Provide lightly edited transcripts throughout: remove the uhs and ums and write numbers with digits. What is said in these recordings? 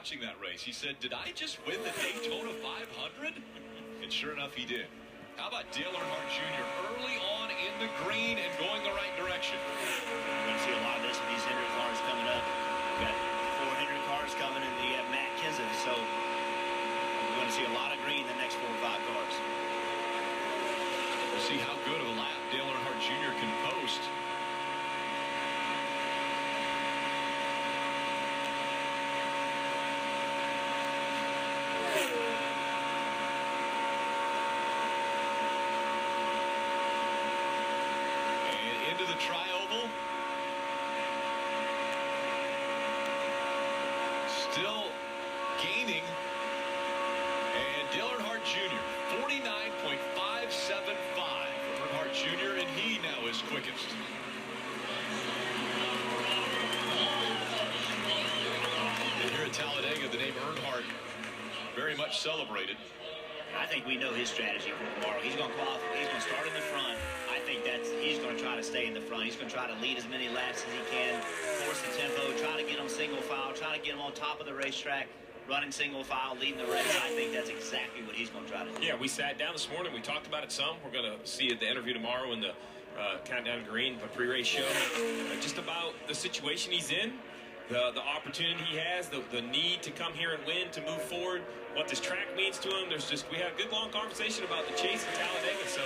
watching that race. He said, "Did I just win the Daytona 500?" And sure enough, he did. How about Dale Earnhardt Jr. early on in the green and going the right direction? We're going to see a lot of this with these Hendrick cars coming up. We've got 4 Hendrick cars coming, and you have Matt Kenseth. So we're going to see a lot of green in the next 4 or 5 cars. We'll see how good of a lap Dale Earnhardt Jr. can post. Tri-oval. Still gaining. And Dale Earnhardt Jr. 49.575. Earnhardt Jr. and he now is quickest. And here at Talladega, the name Earnhardt very much celebrated. I think we know his strategy for tomorrow. He's going to qualify. He's going to start in the front. I think he's going to try to stay in the front. He's going to try to lead as many laps as he can, force the tempo, try to get him single file, try to get him on top of the racetrack, running single file, leading the race. I think that's exactly what he's going to try to do. Yeah, we sat down this morning. We talked about it some. We're going to see at the interview tomorrow in the Countdown Green, the pre-race show, just about the situation he's in. The opportunity he has, the need to come here and win, to move forward, what this track means to him. We had a good long conversation about the chase in Talladega, so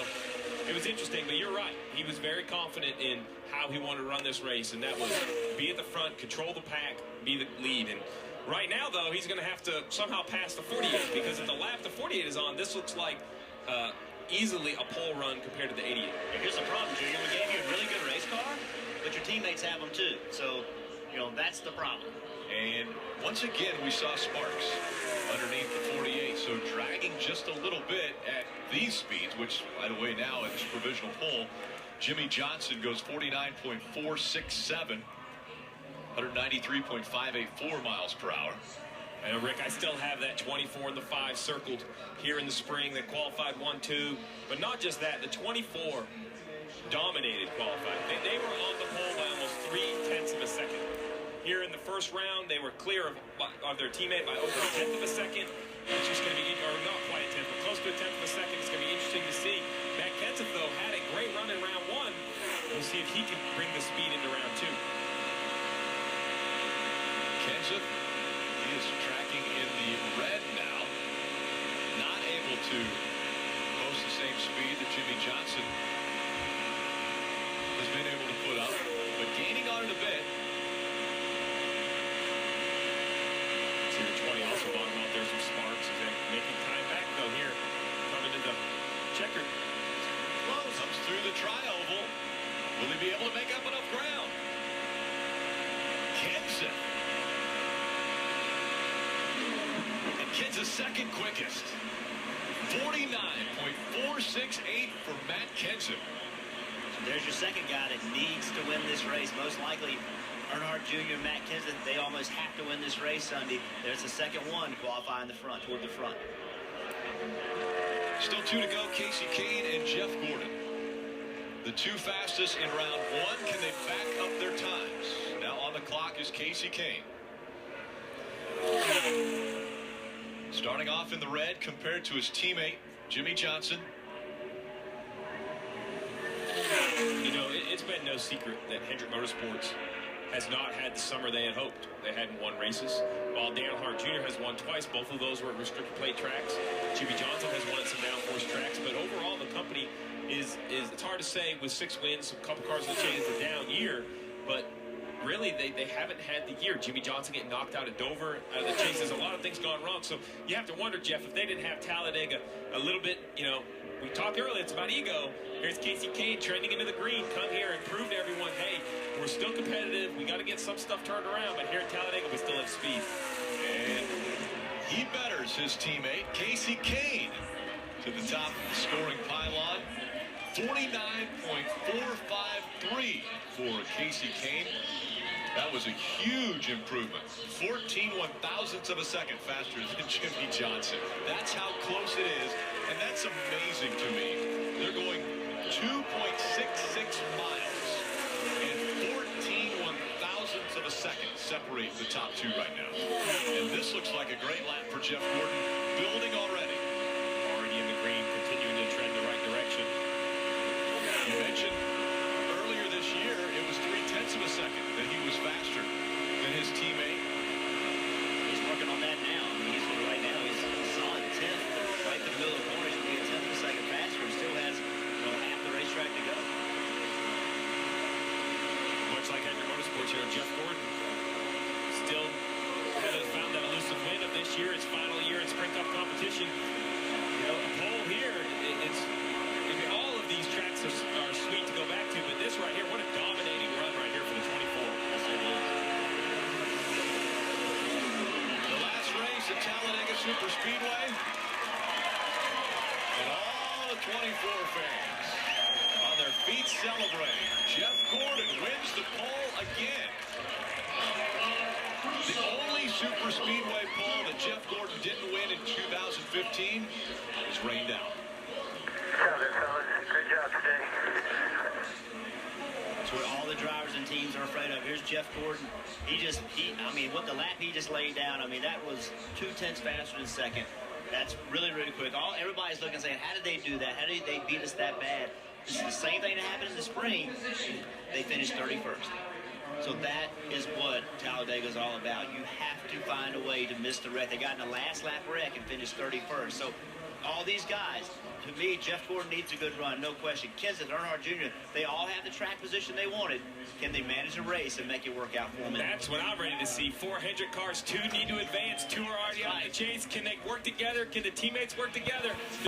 it was interesting. But you're right, he was very confident in how he wanted to run this race, and that was be at the front, control the pack, be the lead. And right now, though, he's going to have to somehow pass the 48, because at the lap the 48 is on, this looks like easily a pole run compared to the 88. Here's the problem, Junior. We gave you a really good race car, but your teammates have them too. So, you know, that's the problem. And once again, we saw sparks underneath the 48, so dragging just a little bit at these speeds, which, by the way, now at this provisional pole, Jimmy Johnson goes 49.467, 193.584 miles per hour. I know, Rick, I still have that 24 and the 5 circled here in the spring. That qualified 1-2, but not just that, the 24 dominated qualifying. They were on the pole by almost 0.3 of a second. Here in the first round, they were clear of their teammate by over 1/10 of a second. It's just going to be, or not quite a 10th, but close to a 10th of a second. It's going to be interesting to see. Matt Kenseth, though, had a great run in round 1. We'll see if he can bring the speed into round 2. Kenseth, he is tracking in the red now. Not able to post the same speed that Jimmy Johnson has been able to put up, but gaining on it a bit. See the 20 also bottom out. There's some sparks. Is that making time back, though, here? Coming into checkered. Close. Comes through the tri-oval. Will he be able to make up enough ground? Kenseth. And Kenseth's second quickest. 49.468 for Matt Kenseth. There's your second guy that needs to win this race. Most likely, Earnhardt Jr. and Matt Kenseth, they almost have to win this race Sunday. There's the second one qualifying the front, toward the front. Still 2 to go. Casey Kane and Jeff Gordon, the 2 fastest in round 1. Can they back up their times? Now on the clock is Casey Kane. Starting off in the red compared to his teammate, Jimmy Johnson. You know, it's been no secret that Hendrick Motorsports has not had the summer they had hoped. They hadn't won races. While Dale Earnhardt Jr. has won twice, both of those were at restrictor plate tracks. Jimmy Johnson has won at some downforce tracks, but overall the company is it's hard to say with 6 wins, a couple cars in the chain, it's a down year, but really they haven't had the year. Jimmy Johnson getting knocked out at Dover, out of the chase. There's a lot of things gone wrong, so you have to wonder, Jeff, if they didn't have Talladega a little bit, you know, we talked earlier, it's about ego. Here's Casey Kane trending into the green. Come here and prove to everyone, hey, we're still competitive. We got to get some stuff turned around, but here at Talladega, we still have speed. And he betters his teammate, Casey Kane, to the top of the scoring pylon. 49.453 for Casey Kane. That was a huge improvement. 14 1/1000ths of a second faster than Jimmy Johnson. That's how close it is, and that's amazing to me. They're going 2.66 miles, and 14 1/1000ths of a second separate the top 2 right now. And this looks like question. You know, a pole here, all of these tracks are sweet to go back to, but this right here, what a dominating run right here for the 24. Yes, it is. The last race at Talladega Superspeedway. And all the 24 fans on their feet celebrating. Jeff Gordon wins the pole again. The only Superspeedway pole that Jeff Gordon didn't win in 2015 is rained out. Good job today. That's what all the drivers and teams are afraid of. Here's Jeff Gordon. I mean, what the lap he just laid down, I mean, that was 2/10 faster than second. That's really, really quick. Everybody's looking and saying, how did they do that? How did they beat us that bad? This is the same thing that happened in the spring. They finished 31st. So that is what Talladega is all about. You have to find a way to miss the wreck. They got in the last lap wreck and finished 31st. So all these guys, to me, Jeff Gordon needs a good run, no question. Kenseth, Earnhardt Jr., they all have the track position they wanted. Can they manage a race and make it work out for them? That's what I'm ready to see. 4 Hendrick cars, 2 need to advance, 2 are already out in the chase. Can they work together? Can the teammates work together?